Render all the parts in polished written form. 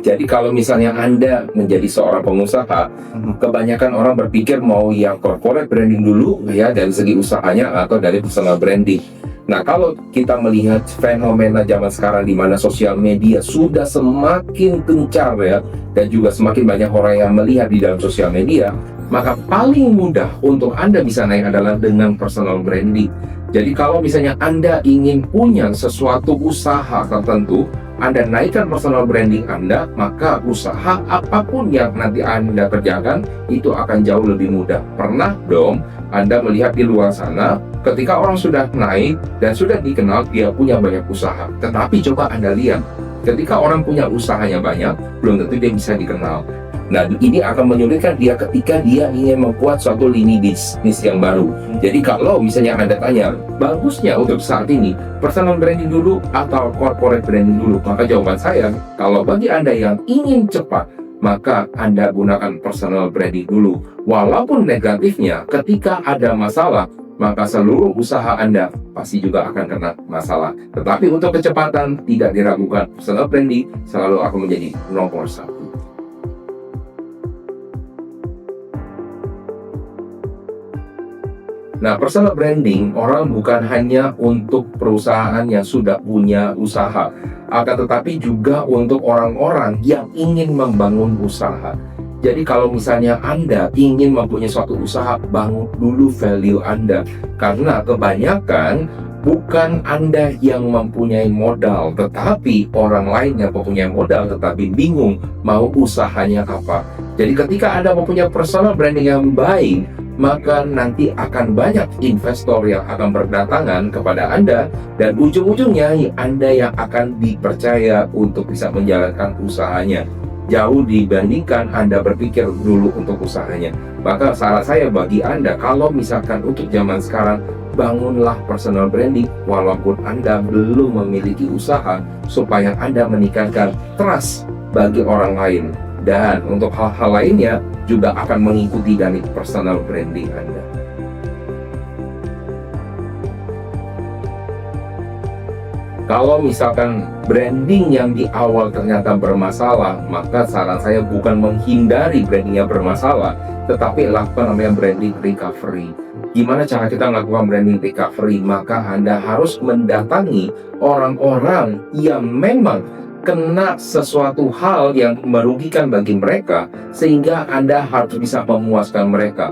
Jadi kalau misalnya Anda menjadi seorang pengusaha, kebanyakan orang berpikir mau yang corporate branding dulu ya dari segi usahanya atau dari personal branding. Nah, kalau kita melihat fenomena zaman sekarang di mana sosial media sudah semakin gencar ya, dan juga semakin banyak orang yang melihat di dalam sosial media, maka paling mudah untuk Anda bisa naik adalah dengan personal branding. Jadi kalau misalnya Anda ingin punya sesuatu usaha tertentu, Anda naikkan personal branding Anda, maka usaha apapun yang nanti Anda kerjakan itu akan jauh lebih mudah. Pernah dong Anda melihat di luar sana, ketika orang sudah naik dan sudah dikenal, dia punya banyak usaha. Tetapi coba Anda lihat, ketika orang punya usahanya banyak, belum tentu dia bisa dikenal. Nah, ini akan menyulitkan dia ketika dia ingin membuat suatu lini bisnis yang baru. Jadi kalau misalnya Anda tanya, bagusnya untuk saat ini personal branding dulu atau corporate branding dulu? Maka jawaban saya, kalau bagi Anda yang ingin cepat, maka Anda gunakan personal branding dulu. Walaupun negatifnya, ketika ada masalah, maka seluruh usaha Anda pasti juga akan kena masalah. Tetapi untuk kecepatan, tidak diragukan, personal branding selalu akan menjadi nomor satu. Nah, personal branding orang bukan hanya untuk perusahaan yang sudah punya usaha, akan tetapi juga untuk orang-orang yang ingin membangun usaha. Jadi kalau misalnya Anda ingin mempunyai suatu usaha, bangun dulu value Anda. Karena kebanyakan bukan Anda yang mempunyai modal, tetapi orang lain yang mempunyai modal tetapi bingung mau usahanya apa. Jadi ketika Anda mempunyai personal branding yang baik, maka nanti akan banyak investor yang akan berdatangan kepada Anda, dan ujung-ujungnya Anda yang akan dipercaya untuk bisa menjalankan usahanya, jauh dibandingkan Anda berpikir dulu untuk usahanya. Maka saran saya bagi Anda, kalau misalkan untuk zaman sekarang, bangunlah personal branding walaupun Anda belum memiliki usaha, supaya Anda meningkatkan trust bagi orang lain. Dan untuk hal-hal lainnya juga akan mengikuti dari personal branding Anda. Kalau misalkan branding yang di awal ternyata bermasalah, maka saran saya bukan menghindari branding yang bermasalah, tetapi lakukan namanya branding recovery. Gimana cara kita melakukan branding recovery? Maka Anda harus mendatangi orang-orang yang memang kena sesuatu hal yang merugikan bagi mereka, sehingga Anda harus bisa memuaskan mereka.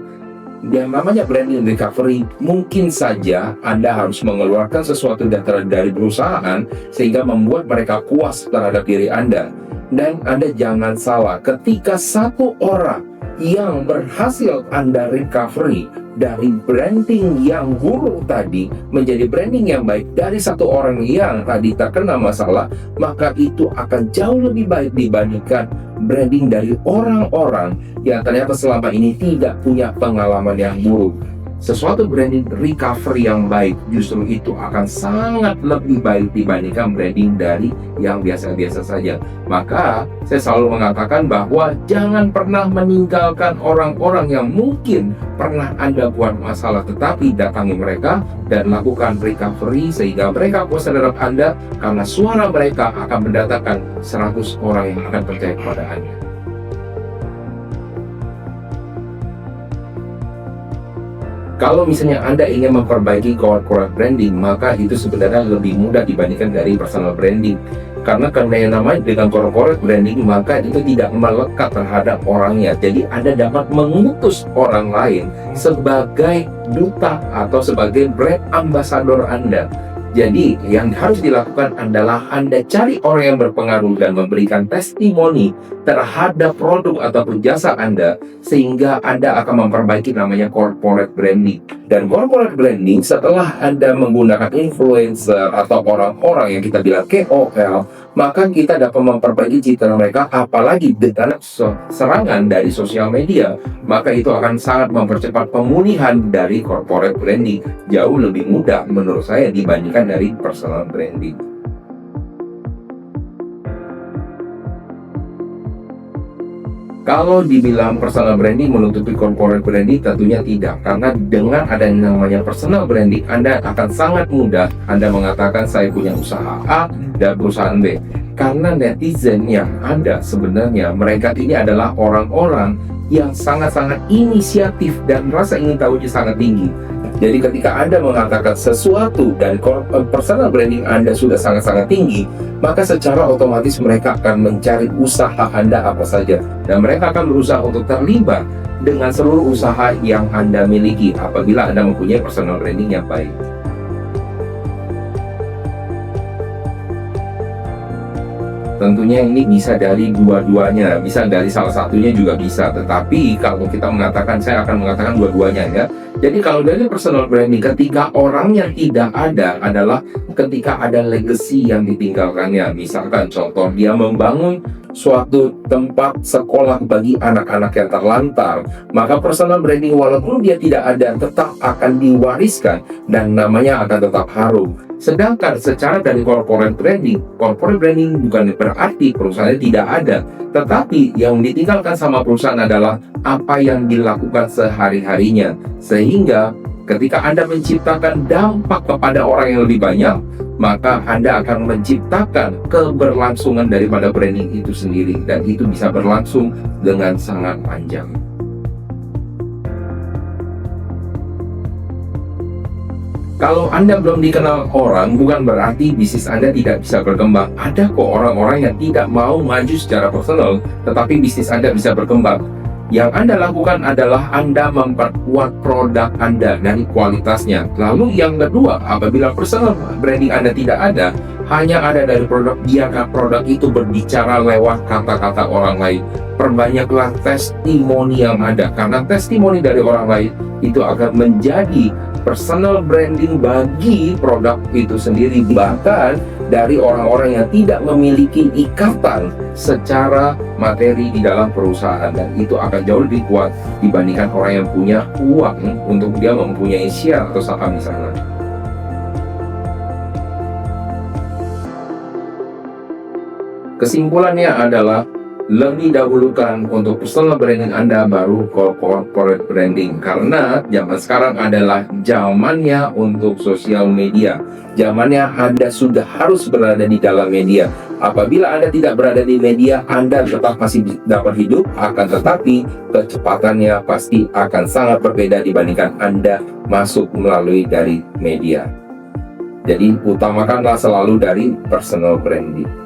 Yang namanya branding recovery, mungkin saja Anda harus mengeluarkan sesuatu data dari perusahaan sehingga membuat mereka puas terhadap diri Anda. Dan Anda jangan salah, ketika satu orang yang berhasil Anda recovery dari branding yang buruk tadi menjadi branding yang baik dari satu orang yang tadi terkena masalah, maka itu akan jauh lebih baik dibandingkan branding dari orang-orang yang ternyata selama ini tidak punya pengalaman yang buruk. Sesuatu branding recovery yang baik justru itu akan sangat lebih baik dibandingkan branding dari yang biasa-biasa saja. Maka saya selalu mengatakan bahwa jangan pernah meninggalkan orang-orang yang mungkin pernah Anda buat masalah, tetapi datangi mereka dan lakukan recovery sehingga mereka puas terhadap Anda, karena suara mereka akan mendatangkan 100 orang yang akan percaya kepada Anda. Kalau misalnya Anda ingin memperbaiki corporate branding, maka itu sebenarnya lebih mudah dibandingkan dari personal branding. Karena yang namanya dengan corporate branding, maka itu tidak melekat terhadap orangnya. Jadi Anda dapat mengutus orang lain sebagai duta atau sebagai brand ambassador Anda. Jadi yang harus dilakukan adalah Anda cari orang yang berpengaruh dan memberikan testimoni terhadap produk ataupun jasa Anda, sehingga Anda akan memperbaiki namanya corporate branding. Dan corporate branding setelah Anda menggunakan influencer atau orang-orang yang kita bilang KOL, maka kita dapat memperbaiki citra mereka, apalagi dengan serangan dari sosial media, maka itu akan sangat mempercepat pemulihan dari corporate branding. Jauh lebih mudah menurut saya dibandingkan dari personal branding. Kalau dibilang personal branding menutupi corporate branding, tentunya tidak. Karena dengan adanya namanya personal branding, Anda akan sangat mudah Anda mengatakan saya punya usaha A dan perusahaan B. Karena netizen yang ada sebenarnya mereka ini adalah orang-orang yang sangat-sangat inisiatif dan rasa ingin tahunya sangat tinggi. Jadi ketika Anda mengatakan sesuatu dan personal branding Anda sudah sangat-sangat tinggi, maka secara otomatis mereka akan mencari usaha Anda apa saja, dan mereka akan berusaha untuk terlibat dengan seluruh usaha yang Anda miliki apabila Anda mempunyai personal branding yang baik. Tentunya ini bisa dari dua-duanya, bisa dari salah satunya juga bisa. Tetapi kalau kita mengatakan, saya akan mengatakan dua-duanya ya. Jadi kalau dari personal branding, ketika orangnya tidak ada adalah ketika ada legacy yang ditinggalkannya. Misalkan contoh, dia membangun suatu tempat sekolah bagi anak-anak yang terlantar, maka personal branding walaupun dia tidak ada tetap akan diwariskan dan namanya akan tetap harum. Sedangkan secara dari corporate branding bukan berarti perusahaannya tidak ada, tetapi yang ditinggalkan sama perusahaan adalah apa yang dilakukan sehari-harinya. Sehingga ketika Anda menciptakan dampak kepada orang yang lebih banyak, maka Anda akan menciptakan keberlangsungan daripada branding itu sendiri, dan itu bisa berlangsung dengan sangat panjang. Kalau Anda belum dikenal orang, bukan berarti bisnis Anda tidak bisa berkembang. Ada kok orang-orang yang tidak mau maju secara personal, tetapi bisnis Anda bisa berkembang. Yang Anda lakukan adalah Anda memperkuat produk Anda dari kualitasnya. Lalu yang kedua, apabila personal branding Anda tidak ada, hanya ada dari produk, biarkan produk itu berbicara lewat kata-kata orang lain. Perbanyaklah testimoni yang ada, karena testimoni dari orang lain itu akan menjadi personal branding bagi produk itu sendiri, bahkan dari orang-orang yang tidak memiliki ikatan secara materi di dalam perusahaan, dan itu akan jauh lebih kuat dibandingkan orang yang punya uang untuk dia mempunyai share atau saham di sana. Kesimpulannya adalah lebih dahulukan untuk personal branding Anda, baru corporate branding. Karena zaman sekarang adalah zamannya untuk sosial media. Zamannya Anda sudah harus berada di dalam media. Apabila Anda tidak berada di media, Anda tetap masih dapat hidup, akan tetapi kecepatannya pasti akan sangat berbeda dibandingkan Anda masuk melalui dari media. Jadi utamakanlah selalu dari personal branding.